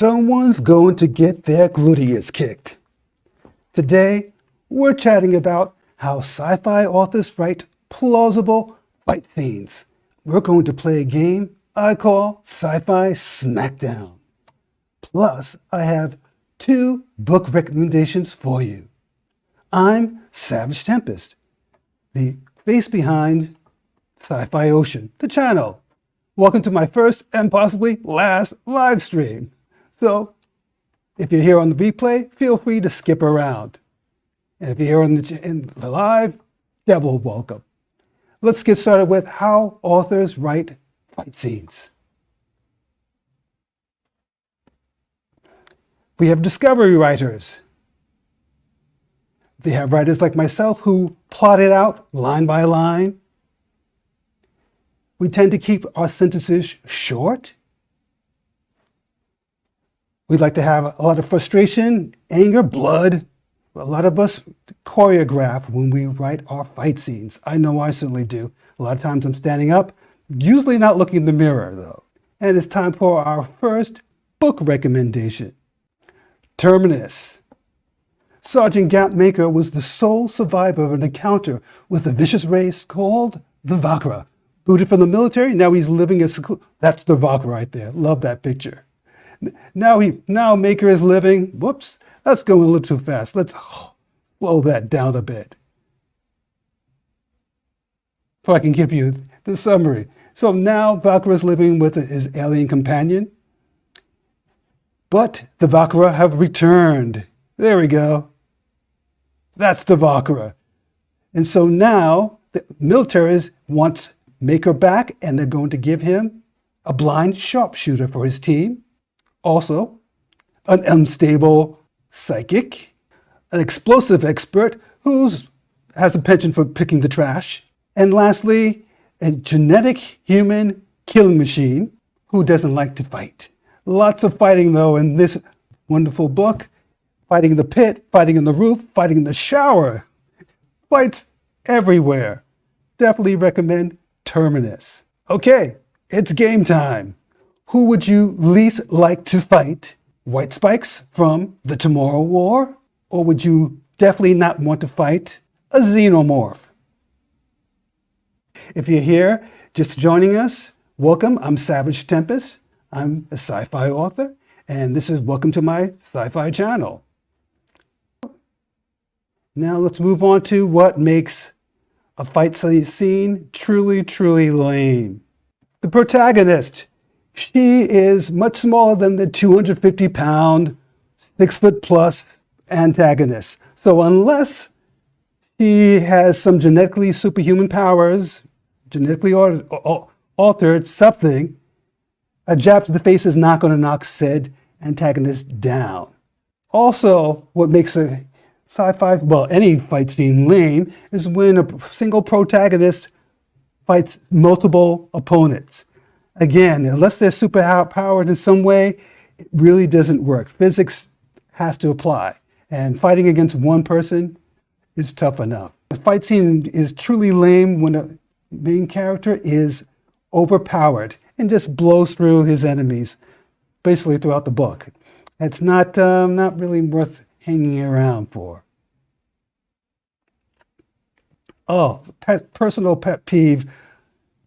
someone's going to get their gluteus kicked. Today, we're chatting about how sci-fi authors write plausible fight scenes. We're going to play a game I call Sci-Fi Smackdown. Plus, I have 2 book recommendations for you. I'm Savage Tempest, the face behind Sci-Fi Ocean, the channel. Welcome to my first and possibly last live stream. So, if you're here on the replay, feel free to skip around. And if you're here in the live, double welcome. Let's get started with how authors write fight scenes. We have discovery writers. They have writers like myself who plot it out line by line. We tend to keep our sentences short. We like to have a lot of frustration, anger, blood. A lot of us choreograph when we write our fight scenes. I know I certainly do. A lot of times I'm standing up, usually not looking in the mirror though. And it's time for our first book recommendation. Terminus. Sergeant Gap Maker was the sole survivor of an encounter with a vicious race called the Vakra. Booted from the military, now he's living as that's the Vakra right there. Love that picture. Now Maker is living, whoops, that's going a little too fast. Let's slow that down a bit. So I can give you the summary. So now Vakra is living with his alien companion, but the Vakra have returned. There we go. That's the Vakra. And so now the military wants Maker back, and they're going to give him a blind sharpshooter for his team. Also, an unstable psychic, an explosive expert who has a penchant for picking the trash, and lastly, a genetic human killing machine who doesn't like to fight. Lots of fighting though in this wonderful book. Fighting in the pit, fighting in the roof, fighting in the shower. Fights everywhere. Definitely recommend Terminus. Okay, it's game time. Who would you least like to fight? White Spikes from the Tomorrow War? Or would you definitely not want to fight a xenomorph? If you're here just joining us, welcome. I'm Savage Tempest. I'm a sci-fi author, and this is welcome to my sci-fi channel. Now let's move on to what makes a fight scene truly, truly lame. The protagonist. She is much smaller than the 250-pound, 6-foot-plus antagonist. So unless she has some genetically superhuman powers, genetically altered something, a jab to the face is not going to knock said antagonist down. Also, what makes a sci-fi, well, any fight scene lame is when a single protagonist fights multiple opponents. Again, unless they're super powered in some way, it really doesn't work. Physics has to apply, and fighting against one person is tough enough. A fight scene is truly lame when a main character is overpowered and just blows through his enemies, basically throughout the book. It's not really worth hanging around for. Oh, personal pet peeve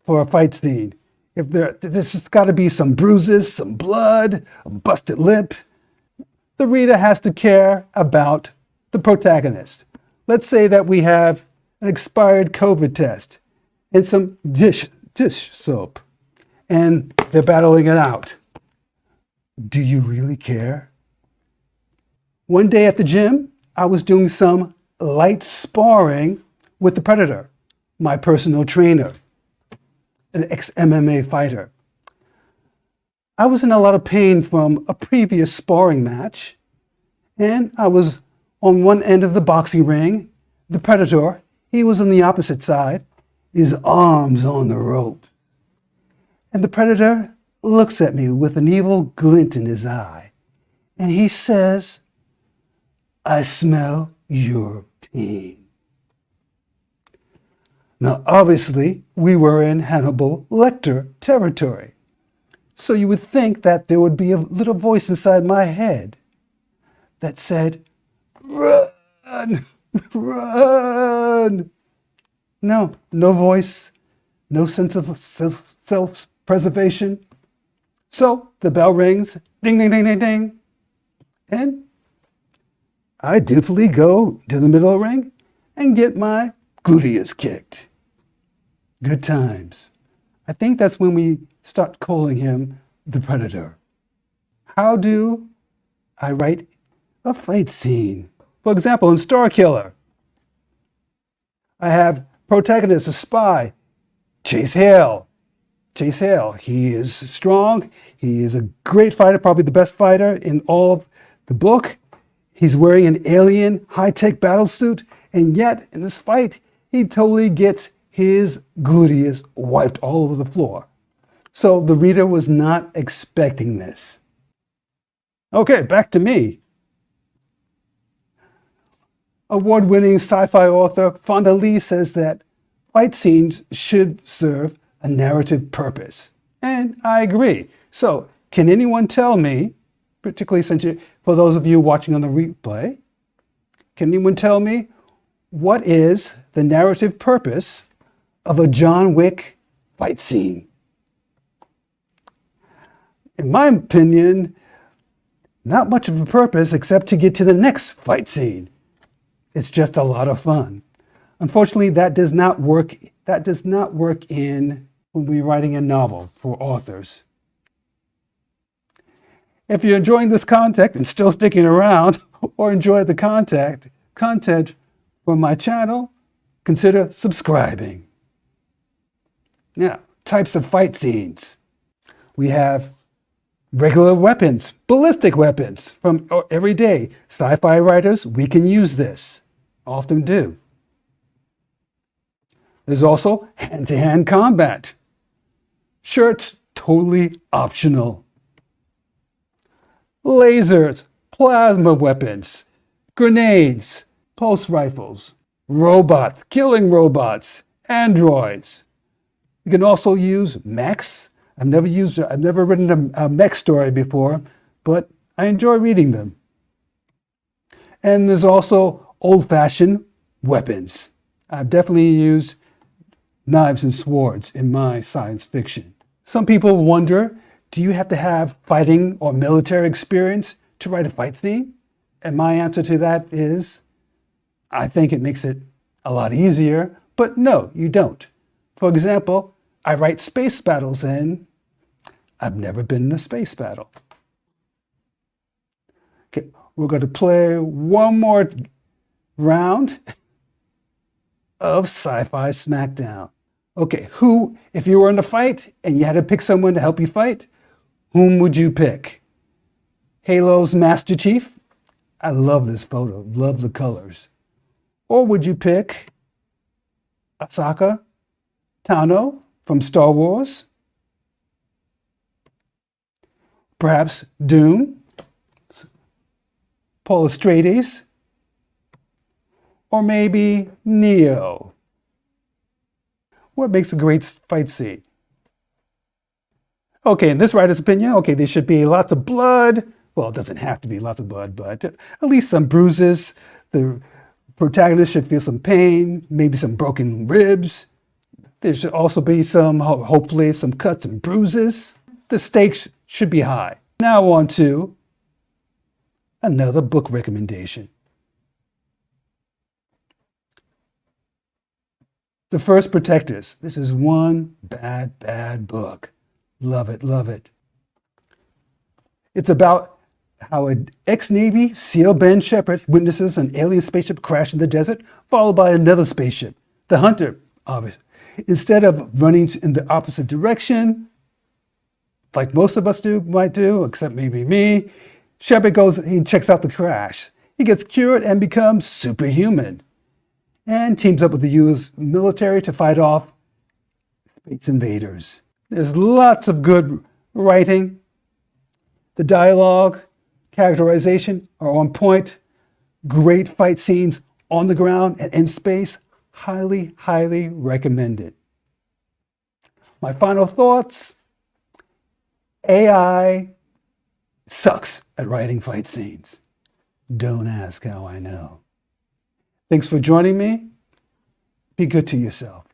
for a fight scene. If there's got to be some bruises, some blood, a busted lip. The reader has to care about the protagonist. Let's say that we have an expired COVID test and some dish soap, and they're battling it out. Do you really care? One day at the gym, I was doing some light sparring with the Predator, my personal trainer, an ex-MMA fighter. I was in a lot of pain from a previous sparring match, and I was on one end of the boxing ring. The Predator, he was on the opposite side, his arms on the rope. And the Predator looks at me with an evil glint in his eye, and he says, "I smell your pain." Now, obviously, we were in Hannibal Lecter territory. So you would think that there would be a little voice inside my head that said, "Run, run." No, no voice, no sense of self-preservation. So the bell rings, ding, ding, ding, ding, ding. And I dutifully go to the middle of the ring and get my gluteus kicked. Good times. I think that's when we start calling him the Predator. How do I write a fight scene? For example, in Star Killer, I have protagonist, a spy, Chase Hale. Chase Hale, he is strong. He is a great fighter, probably the best fighter in all of the book. He's wearing an alien high-tech battle suit, and yet in this fight, he totally gets his gluteus wiped all over the floor. So the reader was not expecting this. Okay, back to me. Award-winning sci-fi author Fonda Lee says that fight scenes should serve a narrative purpose. And I agree. So can anyone tell me, particularly for those of you watching on the replay, can anyone tell me what is the narrative purpose of a John Wick fight scene? In my opinion, not much of a purpose except to get to the next fight scene. It's just a lot of fun. Unfortunately, that does not work. That does not work in when we're writing a novel for authors. If you're enjoying this content and still sticking around, or enjoy the content from my channel, consider subscribing. Now, types of fight scenes. We have regular weapons, ballistic weapons from every day. Sci-fi writers, we can use this, often do. There's also hand-to-hand combat. Shirts, totally optional. Lasers, plasma weapons, grenades, pulse rifles, robots, killing robots, androids. You can also use mechs. I've never written a mech story before, but I enjoy reading them. And there's also old-fashioned weapons. I've definitely used knives and swords in my science fiction. Some people wonder, do you have to have fighting or military experience to write a fight scene? And my answer to that is, I think it makes it a lot easier, but no, you don't. For example, I write space battles and I've never been in a space battle. Okay, we're going to play one more round of Sci-Fi Smackdown. Okay, if you were in a fight and you had to pick someone to help you fight, whom would you pick? Halo's Master Chief? I love this photo, love the colors. Or would you pick Ahsoka Tano from Star Wars? Perhaps Dune, Paul Atreides, or maybe Neo? What makes a great fight scene? Okay, in this writer's opinion, okay, there should be lots of blood. Well, it doesn't have to be lots of blood, but at least some bruises. The protagonist should feel some pain, maybe some broken ribs. There should also be hopefully some cuts and bruises. The stakes should be high. Now on to another book recommendation. The First Protectors. This is one bad book. Love it, love it. It's about how an ex-Navy SEAL Ben Shepard witnesses an alien spaceship crash in the desert, followed by another spaceship, the Hunter, obviously. Instead of running in the opposite direction, like most of us might do, except maybe me, Shepard goes and he checks out the crash. He gets cured and becomes superhuman, and teams up with the U.S. military to fight off space invaders. There's lots of good writing. The dialogue, characterization are on point. Great fight scenes on the ground and in space. Highly, highly recommended. My final thoughts. AI sucks at writing fight scenes. Don't ask how I know. Thanks for joining me. Be good to yourself.